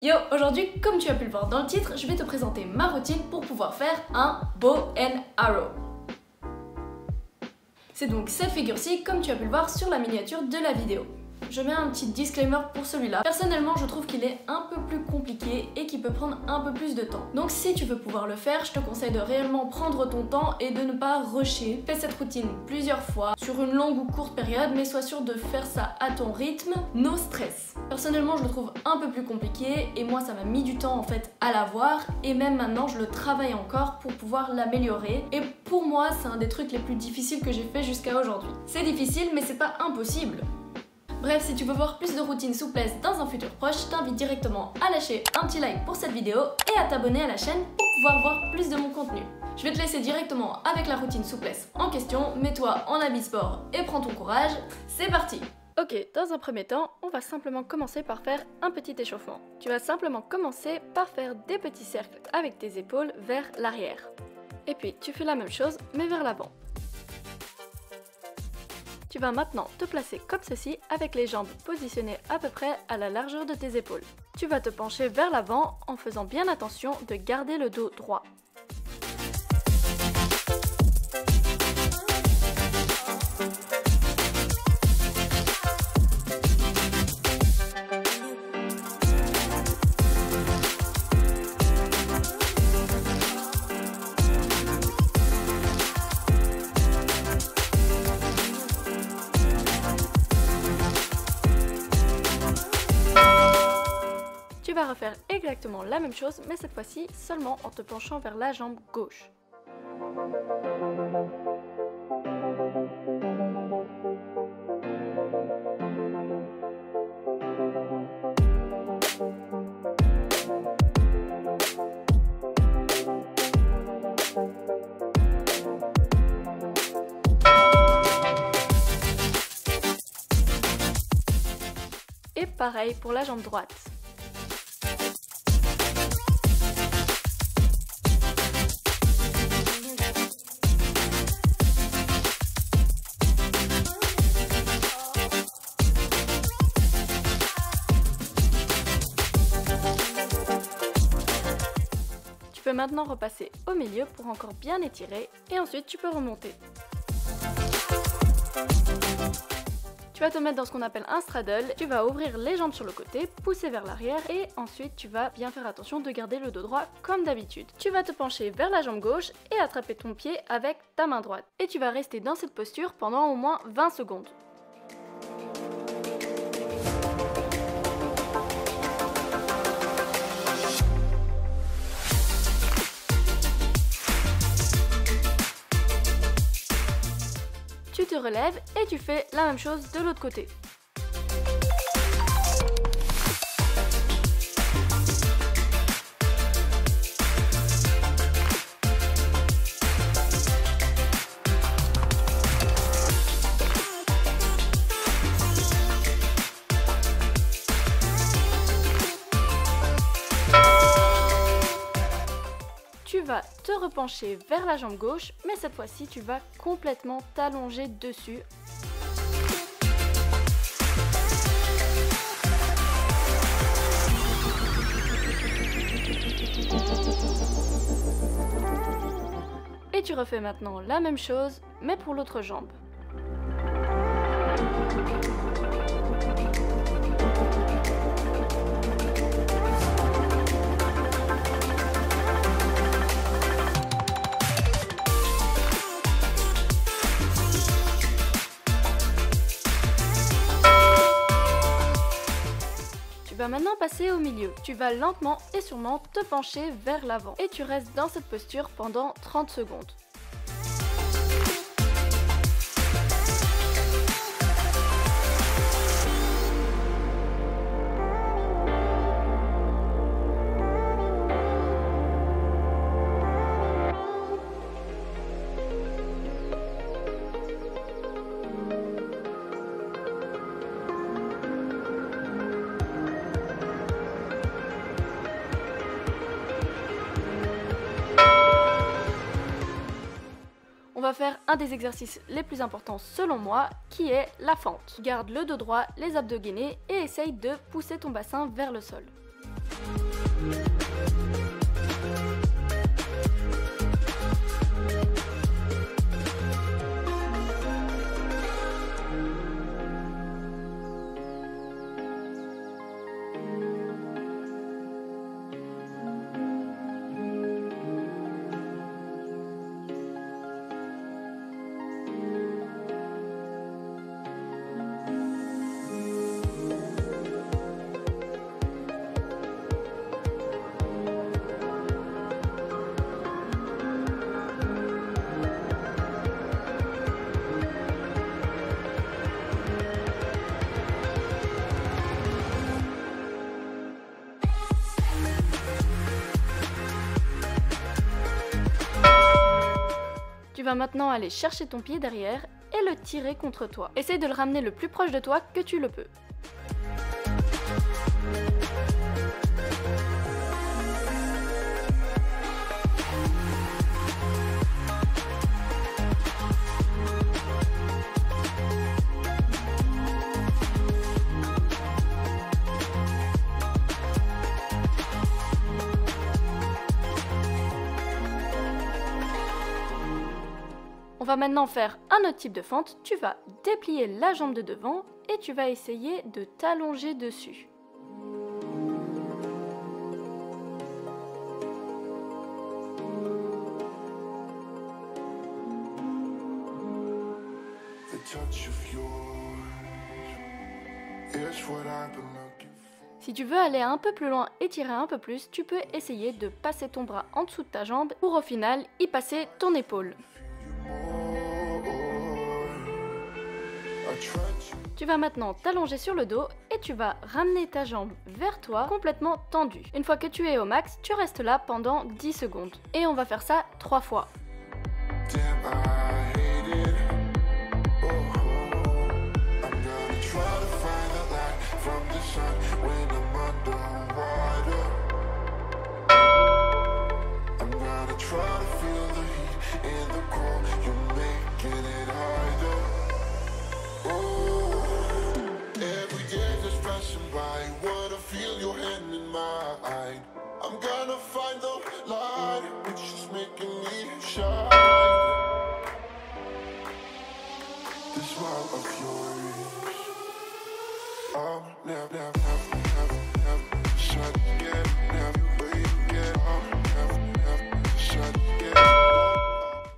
Yo, aujourd'hui, comme tu as pu le voir dans le titre, je vais te présenter ma routine pour pouvoir faire un bow and arrow. C'est donc cette figure-ci, comme tu as pu le voir sur la miniature de la vidéo. Je mets un petit disclaimer pour celui-là. Personnellement, je trouve qu'il est un peu plus compliqué et qu'il peut prendre un peu plus de temps. Donc si tu veux pouvoir le faire, je te conseille de réellement prendre ton temps et de ne pas rusher. Fais cette routine plusieurs fois, sur une longue ou courte période, mais sois sûr de faire ça à ton rythme, no stress. Personnellement, je le trouve un peu plus compliqué et moi, ça m'a mis du temps en fait à l'avoir et même maintenant, je le travaille encore pour pouvoir l'améliorer. Et pour moi, c'est un des trucs les plus difficiles que j'ai fait jusqu'à aujourd'hui. C'est difficile, mais c'est pas impossible. Bref, si tu veux voir plus de routines souplesse dans un futur proche, je t'invite directement à lâcher un petit like pour cette vidéo et à t'abonner à la chaîne pour pouvoir voir plus de mon contenu. Je vais te laisser directement avec la routine souplesse en question, mets-toi en habit sport et prends ton courage, c'est parti! Ok, dans un premier temps, on va simplement commencer par faire un petit échauffement. Tu vas simplement commencer par faire des petits cercles avec tes épaules vers l'arrière. Et puis tu fais la même chose mais vers l'avant. Tu vas maintenant te placer comme ceci avec les jambes positionnées à peu près à la largeur de tes épaules. Tu vas te pencher vers l'avant en faisant bien attention de garder le dos droit. Tu vas refaire exactement la même chose, mais cette fois-ci seulement en te penchant vers la jambe gauche. Et pareil pour la jambe droite. Tu peux maintenant repasser au milieu pour encore bien étirer et ensuite tu peux remonter. Tu vas te mettre dans ce qu'on appelle un straddle, tu vas ouvrir les jambes sur le côté, pousser vers l'arrière et ensuite tu vas bien faire attention de garder le dos droit comme d'habitude. Tu vas te pencher vers la jambe gauche et attraper ton pied avec ta main droite. Et tu vas rester dans cette posture pendant au moins 20 secondes. Tu te relèves et tu fais la même chose de l'autre côté. Tu vas te repencher vers la jambe gauche, mais cette fois-ci, tu vas complètement t'allonger dessus. Et tu refais maintenant la même chose, mais pour l'autre jambe. Tu vas maintenant passer au milieu. Tu vas lentement et sûrement te pencher vers l'avant. Et tu restes dans cette posture pendant 30 secondes. On va faire un des exercices les plus importants selon moi, qui est la fente. Garde le dos droit, les abdos gainés et essaye de pousser ton bassin vers le sol. Tu vas maintenant aller chercher ton pied derrière et le tirer contre toi. Essaye de le ramener le plus proche de toi que tu le peux. On va maintenant faire un autre type de fente. Tu vas déplier la jambe de devant et tu vas essayer de t'allonger dessus. Si tu veux aller un peu plus loin et tirer un peu plus, tu peux essayer de passer ton bras en dessous de ta jambe pour au final y passer ton épaule. Tu vas maintenant t'allonger sur le dos et tu vas ramener ta jambe vers toi complètement tendue. Une fois que tu es au max, tu restes là pendant 10 secondes. Et on va faire ça 3 fois.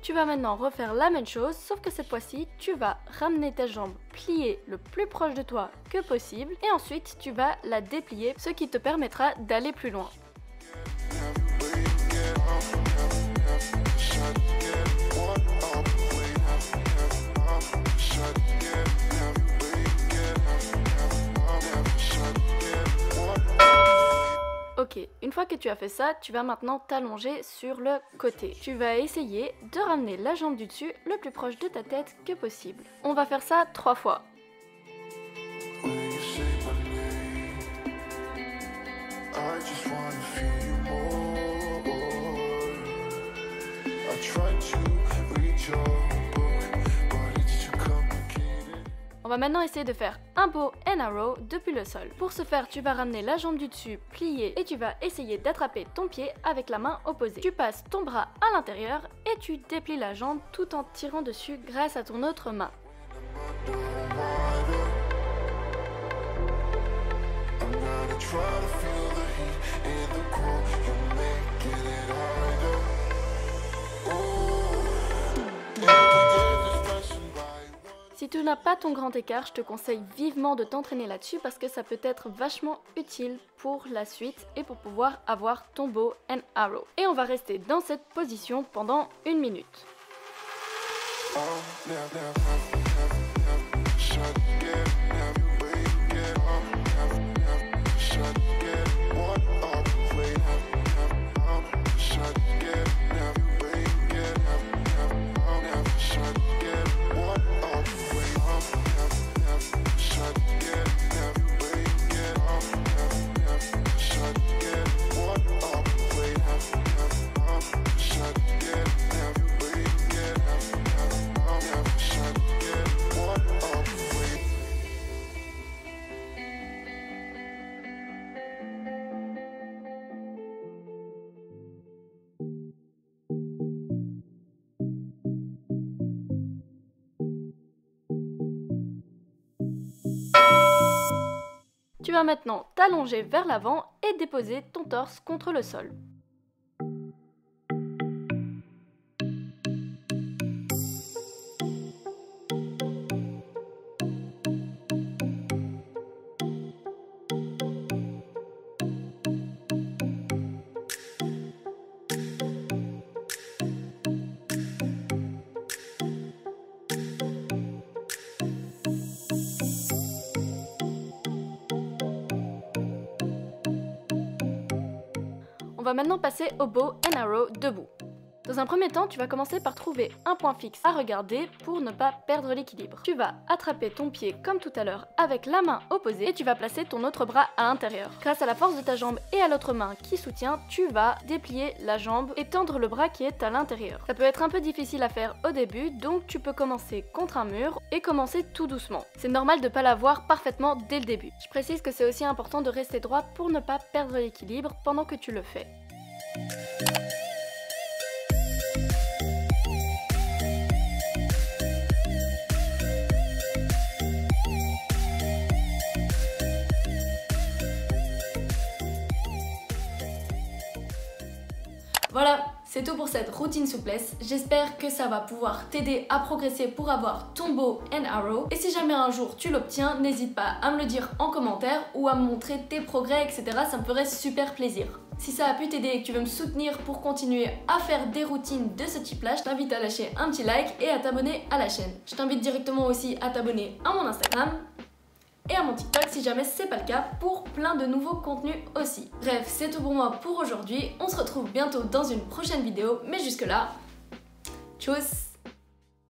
Tu vas maintenant refaire la même chose, sauf que cette fois-ci, tu vas ramener ta jambe pliée le plus proche de toi que possible et ensuite tu vas la déplier, ce qui te permettra d'aller plus loin. Ok, une fois que tu as fait ça, tu vas maintenant t'allonger sur le côté. Tu vas essayer de ramener la jambe du dessus le plus proche de ta tête que possible. On va faire ça 3 fois. On va maintenant essayer de faire un bow and arrow depuis le sol. Pour ce faire, tu vas ramener la jambe du dessus pliée et tu vas essayer d'attraper ton pied avec la main opposée. Tu passes ton bras à l'intérieur et tu déplies la jambe tout en tirant dessus grâce à ton autre main. Si tu n'as pas ton grand écart, je te conseille vivement de t'entraîner là-dessus parce que ça peut être vachement utile pour la suite et pour pouvoir avoir ton bow and arrow. Et on va rester dans cette position pendant 1 minute. Tu vas maintenant t'allonger vers l'avant et déposer ton torse contre le sol. On va maintenant passer au bow and arrow debout. Dans un premier temps, tu vas commencer par trouver un point fixe à regarder pour ne pas perdre l'équilibre. Tu vas attraper ton pied comme tout à l'heure avec la main opposée et tu vas placer ton autre bras à l'intérieur. Grâce à la force de ta jambe et à l'autre main qui soutient, tu vas déplier la jambe et tendre le bras qui est à l'intérieur. Ça peut être un peu difficile à faire au début, donc tu peux commencer contre un mur et commencer tout doucement. C'est normal de ne pas l'avoir parfaitement dès le début. Je précise que c'est aussi important de rester droit pour ne pas perdre l'équilibre pendant que tu le fais. Voilà, c'est tout pour cette routine souplesse. J'espère que ça va pouvoir t'aider à progresser pour avoir ton bow and arrow. Et si jamais un jour tu l'obtiens, n'hésite pas à me le dire en commentaire ou à me montrer tes progrès, etc. Ça me ferait super plaisir. Si ça a pu t'aider et que tu veux me soutenir pour continuer à faire des routines de ce type-là, je t'invite à lâcher un petit like et à t'abonner à la chaîne. Je t'invite directement aussi à t'abonner à mon Instagram et à mon TikTok si jamais c'est pas le cas pour plein de nouveaux contenus aussi. Bref, c'est tout pour moi pour aujourd'hui. On se retrouve bientôt dans une prochaine vidéo, mais jusque là, tchuss!